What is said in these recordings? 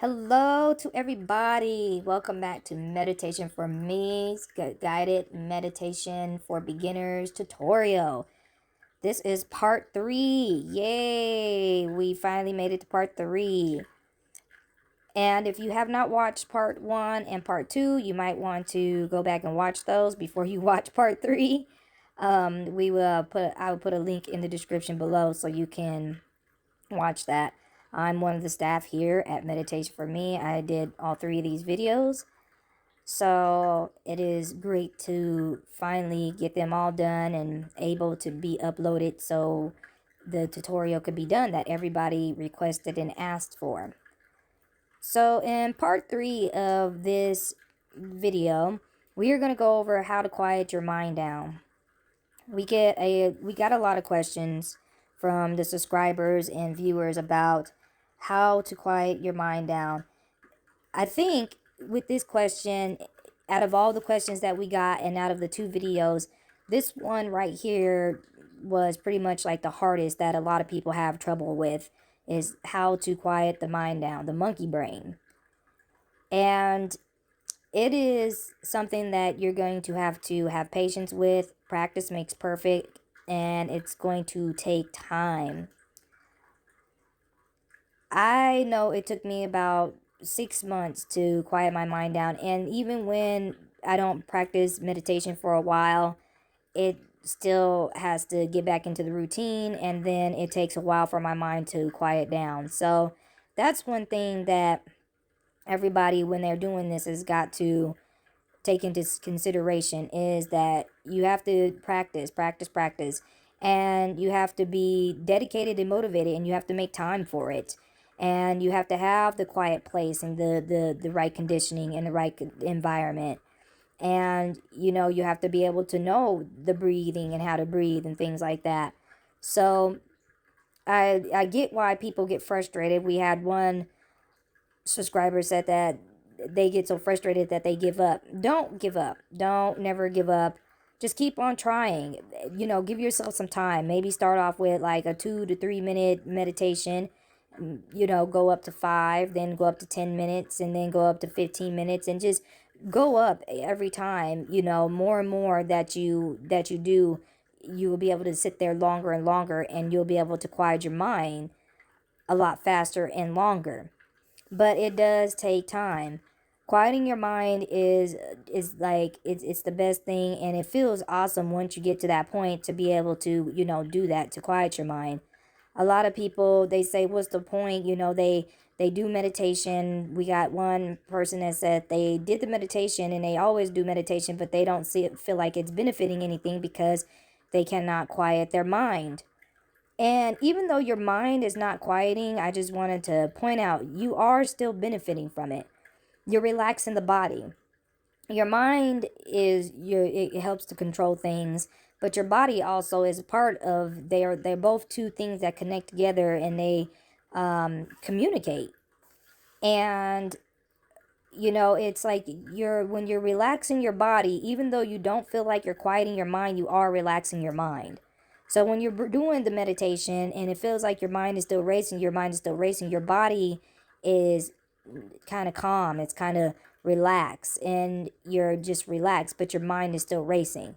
Hello to everybody. Welcome back to Meditation for Me, guided meditation for beginners tutorial. This is part 3. Yay! We finally made it to part 3. And if you have not watched part 1 and part 2, you might want to go back and watch those before you watch part 3. I will put a link in the description below so you can watch that. I'm one of the staff here at Meditation for Me. I did all 3 of these videos. So it is great to finally get them all done and able to be uploaded so the tutorial could be done that everybody requested and asked for. So in part 3 of this video, we are going to go over how to quiet your mind down. We got a lot of questions from the subscribers and viewers about how to quiet your mind down. I think with this question, out of all the questions that we got and out of the 2 videos, this one right here was pretty much like the hardest that a lot of people have trouble with, is how to quiet the mind down, the monkey brain. And it is something that you're going to have patience with. Practice makes perfect, and it's going to take time. I know it took me about 6 months to quiet my mind down, and even when I don't practice meditation for a while, it still has to get back into the routine, and then it takes a while for my mind to quiet down. So that's one thing that everybody, when they're doing this, has got to take into consideration, is that you have to practice, and you have to be dedicated and motivated, and you have to make time for it, and you have to have the quiet place and the right conditioning and the right environment, and you have to be able to know the breathing and how to breathe and things like that. So I get why people get frustrated. We had one subscriber said that they get so frustrated that they give up. Don't give up. Don't never give up. Just keep on trying. Give yourself some time. Maybe start off with like a 2 to 3 minute meditation. Go up to 5, then go up to 10 minutes, and then go up to 15 minutes, and just go up every time. More and more that you do, you will be able to sit there longer and longer, and you'll be able to quiet your mind a lot faster and longer. But it does take time. Quieting your mind is like it's the best thing, and it feels awesome once you get to that point to be able to do that, to quiet your mind. A lot of people, they say, what's the point? They do meditation. We got one person that said they did the meditation and they always do meditation, but they don't feel like it's benefiting anything because they cannot quiet their mind. And even though your mind is not quieting, I just wanted to point out you are still benefiting from it. You're relaxing the body. Your mind it helps to control things, but your body also is a part of. They're both two things that connect together, and they communicate. And it's like when you're relaxing your body, even though you don't feel like you're quieting your mind, you are relaxing your mind. So when you're doing the meditation and it feels like your mind is still racing, your body is kind of calm, it's kind of relaxed, and you're just relaxed, but your mind is still racing.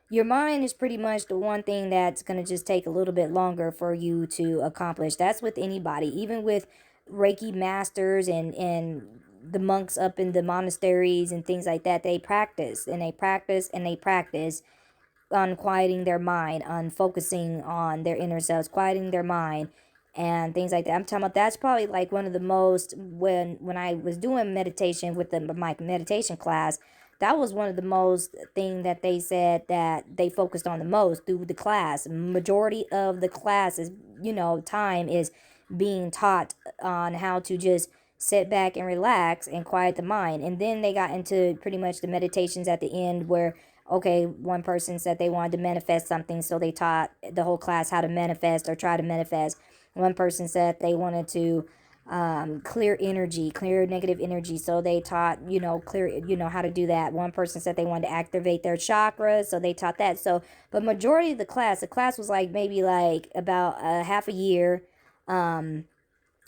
Your mind is pretty much the one thing that's going to just take a little bit longer for you to accomplish. That's with anybody, even with Reiki masters and the monks up in the monasteries and things like that. They practice and they practice and they practice on quieting their mind, on focusing on their inner selves, quieting their mind, and things like that. I'm talking about that's probably like one of the most, when I was doing meditation with my meditation class, that was one of the most thing that they said that they focused on the most through the class. Majority of the class is, time is being taught on how to just sit back and relax and quiet the mind. And then they got into pretty much the meditations at the end where, okay, one person said they wanted to manifest something, so they taught the whole class how to manifest or try to manifest. One person said they wanted to clear negative energy, so they taught how to do that. One person said they wanted to activate their chakras, so they taught that. So but majority of the class was like maybe like about half a year,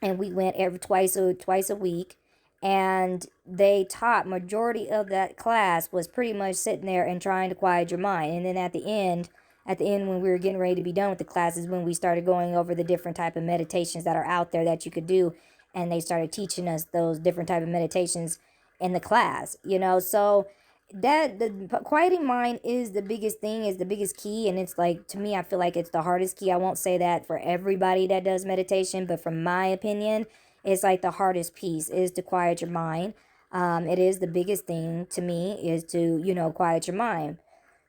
and we went twice a week, and they taught majority of that class was pretty much sitting there and trying to quiet your mind. And then at the end when we were getting ready to be done with the classes, when we started going over the different type of meditations that are out there that you could do, and they started teaching us those different type of meditations in the class, so that the quieting mind is the biggest thing, is the biggest key. And it's like, to me, I feel like it's the hardest key. I won't say that for everybody that does meditation, but from my opinion, it's like the hardest piece is to quiet your mind. It is the biggest thing to me, is to quiet your mind.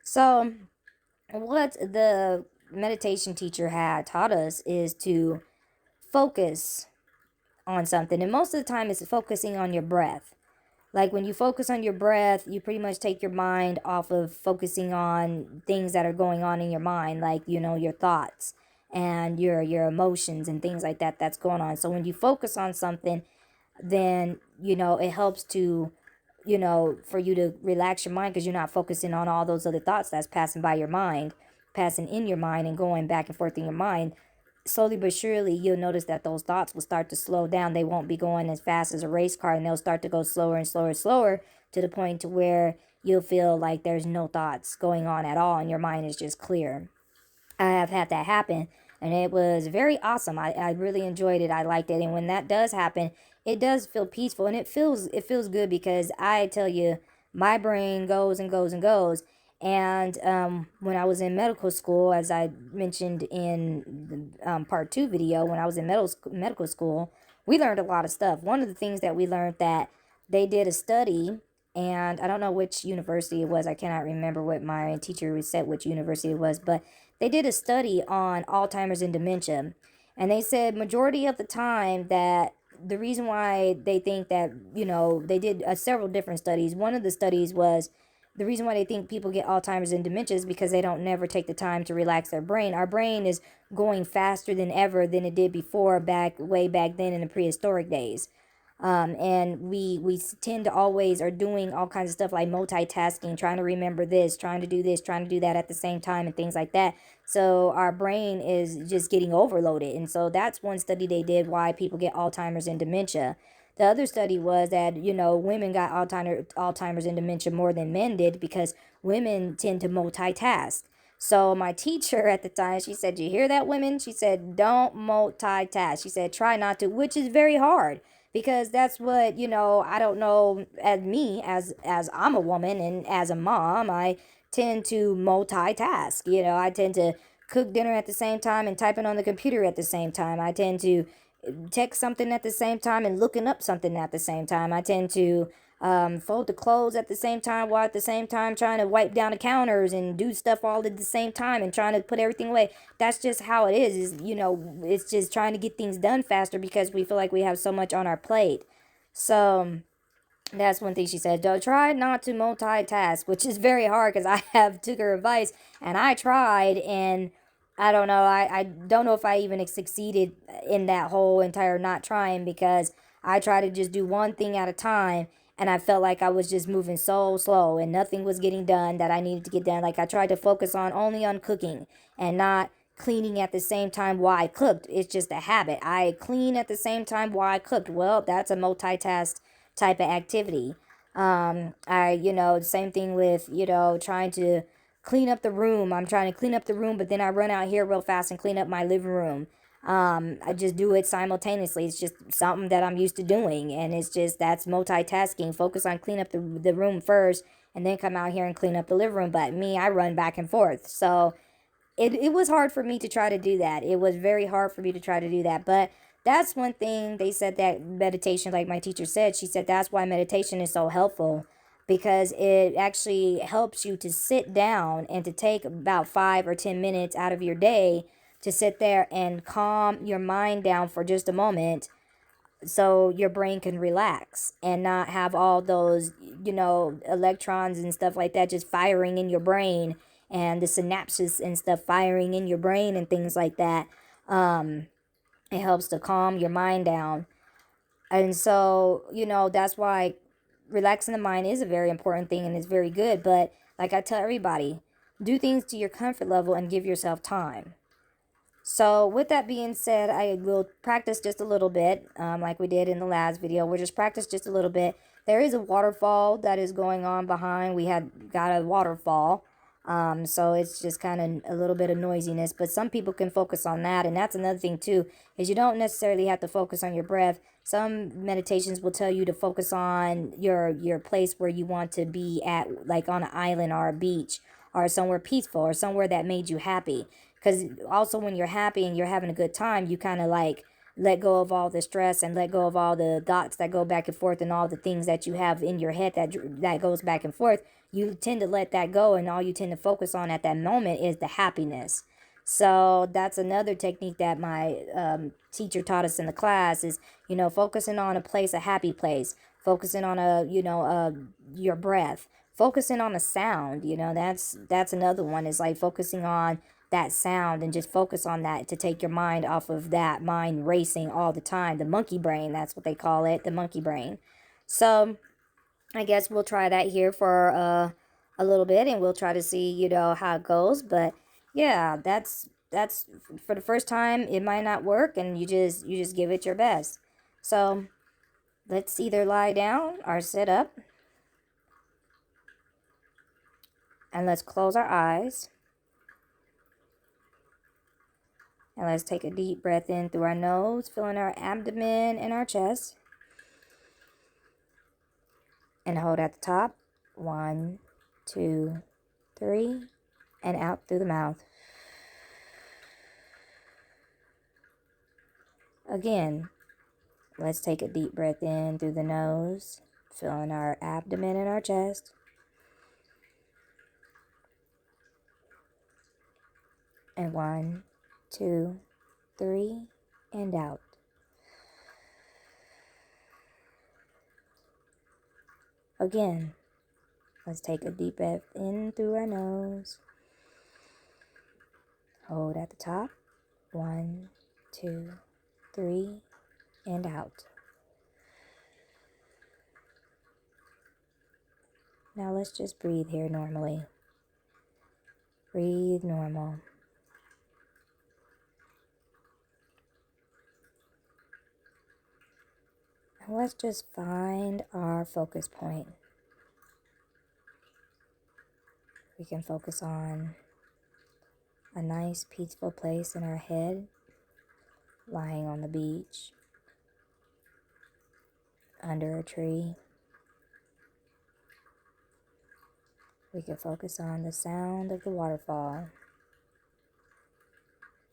So what the meditation teacher had taught us is to focus on something, and most of the time it's focusing on your breath. Like when you focus on your breath, you pretty much take your mind off of focusing on things that are going on in your mind, like your thoughts and your emotions and things like that that's going on. So when you focus on something, then it helps to for you to relax your mind, because you're not focusing on all those other thoughts that's passing by your mind, passing in your mind and going back and forth in your mind. Slowly but surely, you'll notice that those thoughts will start to slow down. They won't be going as fast as a race car, and they'll start to go slower and slower and slower, to the point to where you'll feel like there's no thoughts going on at all and your mind is just clear. I have had that happen, and it was very awesome. I really enjoyed it. I liked it. And when that does happen, it does feel peaceful, and it feels good, because I tell you, my brain goes and goes and goes. And when I was in medical school, as I mentioned in the part two video, when I was in medical school, we learned a lot of stuff. One of the things that we learned, that they did a study, and I don't know which university it was. I cannot remember what my teacher said which university it was, but they did a study on Alzheimer's and dementia, and they said majority of the time that the reason why they think that, they did several different studies. One of the studies was the reason why they think people get Alzheimer's and dementia is because they don't never take the time to relax their brain. Our brain is going faster than ever than it did before, way back then in the prehistoric days. And we tend to always are doing all kinds of stuff like multitasking, trying to remember this, trying to do this, trying to do that at the same time, and things like that. So our brain is just getting overloaded. And so that's one study they did, why people get Alzheimer's and dementia. The other study was that, women got Alzheimer's and dementia more than men did, because women tend to multitask. So my teacher at the time, she said, "You hear that, women?" She said, "Don't multitask." She said, "Try not to," which is very hard, because that's what, I don't know, as me, as I'm a woman and as a mom, I tend to multitask. I tend to cook dinner at the same time and typing on the computer at the same time. I tend to text something at the same time and looking up something at the same time. I tend to fold the clothes at the same time, while at the same time trying to wipe down the counters and do stuff all at the same time and trying to put everything away. That's just how it is, it's just trying to get things done faster, because we feel like we have so much on our plate. So that's one thing she said. Don't try not to multitask, which is very hard, because I have took her advice and I tried, and I don't know. I don't know if I even succeeded in that whole entire not trying, because I tried to just do one thing at a time, and I felt like I was just moving so slow and nothing was getting done that I needed to get done. Like I tried to focus on only on cooking and not cleaning at the same time while I cooked. It's just a habit. I clean at the same time while I cooked. Well, that's a multitask type of activity. Same thing with, trying to clean up the room. I'm trying to clean up the room, but then I run out here real fast and clean up my living room. I just do it simultaneously. It's just something that I'm used to doing, and it's just, that's multitasking. Focus on clean up the room first, and then come out here and clean up the living room. But me, I run back and forth. So it was hard for me to try to do that. It was very hard for me to try to do that. But that's one thing they said, that meditation, like my teacher said, she said that's why meditation is so helpful, because it actually helps you to sit down and to take about 5 or 10 minutes out of your day to sit there and calm your mind down for just a moment, so your brain can relax and not have all those, electrons and stuff like that just firing in your brain, and the synapses and stuff firing in your brain and things like that. It helps to calm your mind down. And so, that's why relaxing the mind is a very important thing, and it's very good. But like I tell everybody, do things to your comfort level and give yourself time. So with that being said, I will practice just a little bit, like we did in the last video. We'll just practice just a little bit. There is a waterfall that is going on behind. We had got a waterfall. So it's just kind of a little bit of noisiness, but some people can focus on that. And that's another thing too, is you don't necessarily have to focus on your breath. Some meditations will tell you to focus on your place where you want to be at, like on an island or a beach or somewhere peaceful or somewhere that made you happy. Because also when you're happy and you're having a good time, you kind of like let go of all the stress and let go of all the thoughts that go back and forth and all the things that you have in your head that goes back and forth. You tend to let that go, and all you tend to focus on at that moment is the happiness. So that's another technique that my teacher taught us in the class is, focusing on a place, a happy place, focusing on your breath, focusing on a sound. That's another one, is like focusing on that sound and just focus on that to take your mind off of that mind racing all the time. The monkey brain, that's what they call it, the monkey brain. So I guess we'll try that here for a little bit, and we'll try to see, how it goes. But yeah, that's for the first time. It might not work, and you just give it your best. So let's either lie down or sit up, and let's close our eyes. And let's take a deep breath in through our nose, filling our abdomen and our chest. And hold at the top. 1, 2, 3. And out through the mouth. Again, let's take a deep breath in through the nose, filling our abdomen and our chest. And 1, 2, 3, and out. Again, let's take a deep breath in through our nose. Hold at the top. 1, 2, 3, and out. Now let's just breathe here normally. Breathe normal. And let's just find our focus point. We can focus on a nice peaceful place in our head, lying on the beach, under a tree. We can focus on the sound of the waterfall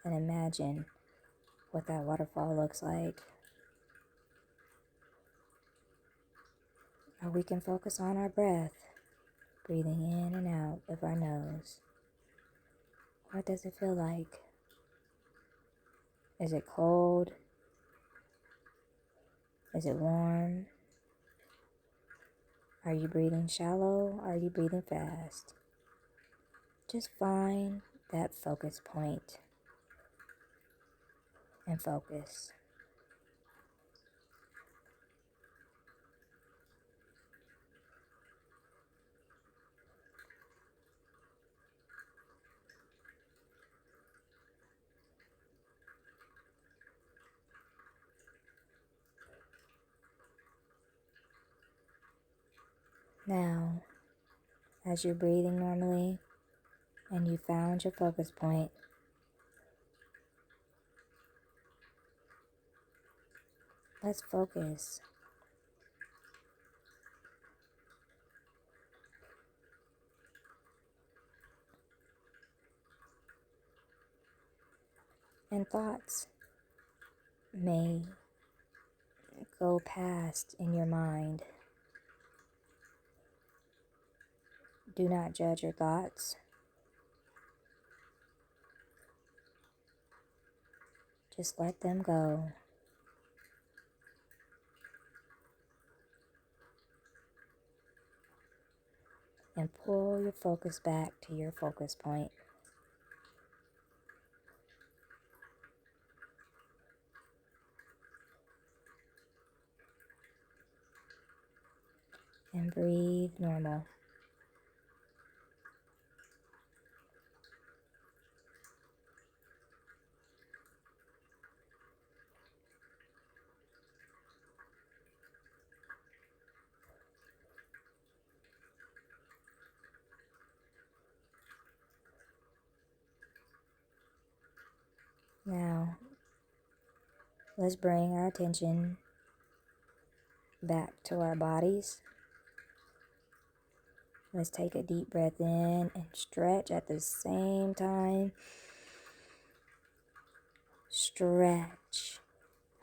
and imagine what that waterfall looks like. Or we can focus on our breath, breathing in and out of our nose. What does it feel like? Is it cold? Is it warm? Are you breathing shallow? Are you breathing fast? Just find that focus point and focus. Now, as you're breathing normally and you found your focus point, let's focus. And thoughts may go past in your mind. Do not judge your thoughts. Just let them go. And pull your focus back to your focus point. And breathe normal. Now, let's bring our attention back to our bodies. Let's take a deep breath in and stretch at the same time. Stretch.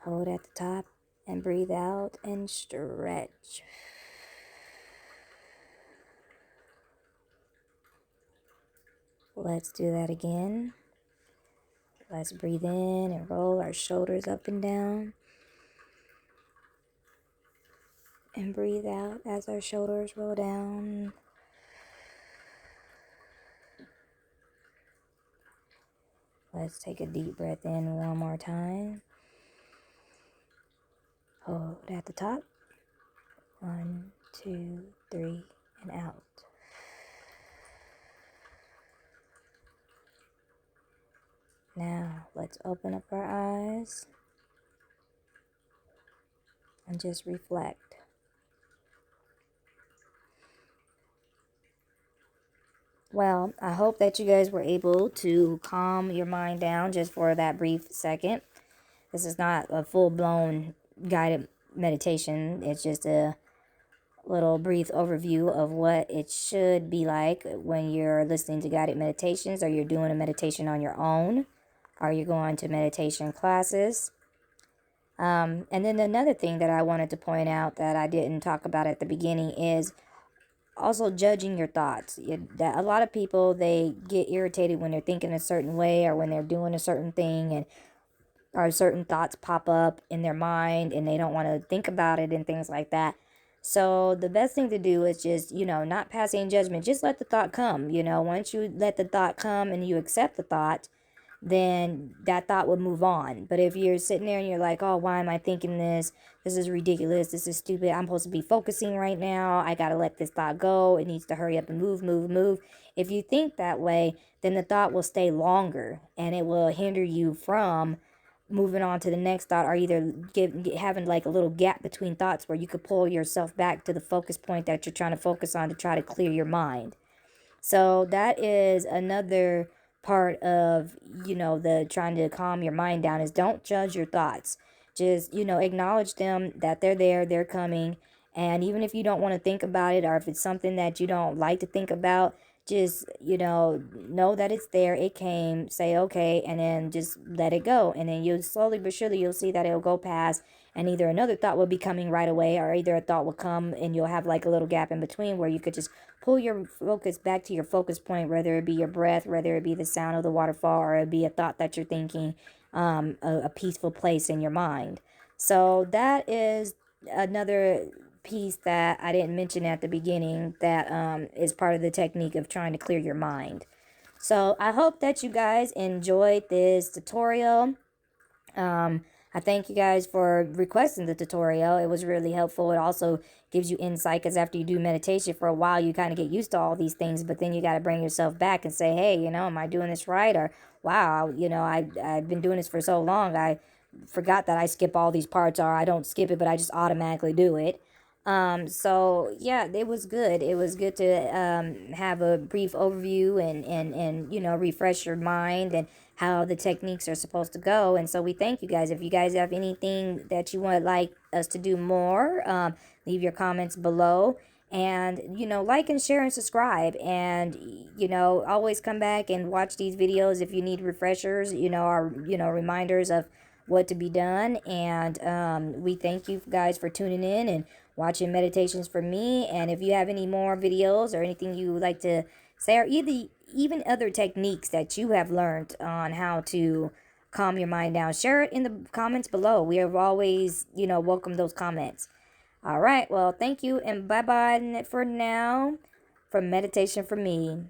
Hold at the top and breathe out and stretch. Let's do that again. Let's breathe in and roll our shoulders up and down. And breathe out as our shoulders roll down. Let's take a deep breath in one more time. Hold at the top. 1, 2, 3, and out. Now, let's open up our eyes and just reflect. Well, I hope that you guys were able to calm your mind down just for that brief second. This is not a full-blown guided meditation. It's just a little brief overview of what it should be like when you're listening to guided meditations, or you're doing a meditation on your own, or you're going to meditation classes. And then another thing that I wanted to point out that I didn't talk about at the beginning is also judging your thoughts. That a lot of people, they get irritated when they're thinking a certain way, or when they're doing a certain thing, and or certain thoughts pop up in their mind and they don't want to think about it and things like that. So the best thing to do is just, not pass any judgment. Just let the thought come. Once you let the thought come and you accept the thought, then that thought would move on. But if you're sitting there and you're like, oh, why am I thinking this? This is ridiculous. This is stupid. I'm supposed to be focusing right now. I got to let this thought go. It needs to hurry up and move, move, move. If you think that way, then the thought will stay longer and it will hinder you from moving on to the next thought, or either having like a little gap between thoughts where you could pull yourself back to the focus point that you're trying to focus on to try to clear your mind. So that is another part of, the trying to calm your mind down, is don't judge your thoughts. Just, acknowledge them, that they're there, they're coming. And even if you don't want to think about it, or if it's something that you don't like to think about, just, know that it's there, it came, say okay, and then just let it go. And then you'll slowly but surely, you'll see that it'll go past, and either another thought will be coming right away, or either a thought will come and you'll have like a little gap in between where you could just pull your focus back to your focus point, whether it be your breath, whether it be the sound of the waterfall, or it be a thought that you're thinking, a peaceful place in your mind. So that is another piece that I didn't mention at the beginning that is part of the technique of trying to clear your mind. So I hope that you guys enjoyed this tutorial. I thank you guys for requesting the tutorial. It was really helpful. It also gives you insight, because after you do meditation for a while, you kind of get used to all these things, but then you got to bring yourself back and say, hey, am I doing this right? Or, wow, I've been doing this for so long, I forgot that I skip all these parts, or I don't skip it, but I just automatically do it. So yeah, it was good. It was good to have a brief overview and refresh your mind and how the techniques are supposed to go. And so we thank you guys. If you guys have anything that you would like us to do more, leave your comments below. And like and share and subscribe, and always come back and watch these videos if you need refreshers, or reminders of what to be done. And we thank you guys for tuning in and watching meditations from me. And if you have any more videos or anything you would like to say, or even other techniques that you have learned on how to calm your mind down, share it in the comments below. We have always welcome those comments. All right, well, thank you, and bye bye for now, from Meditation for Me.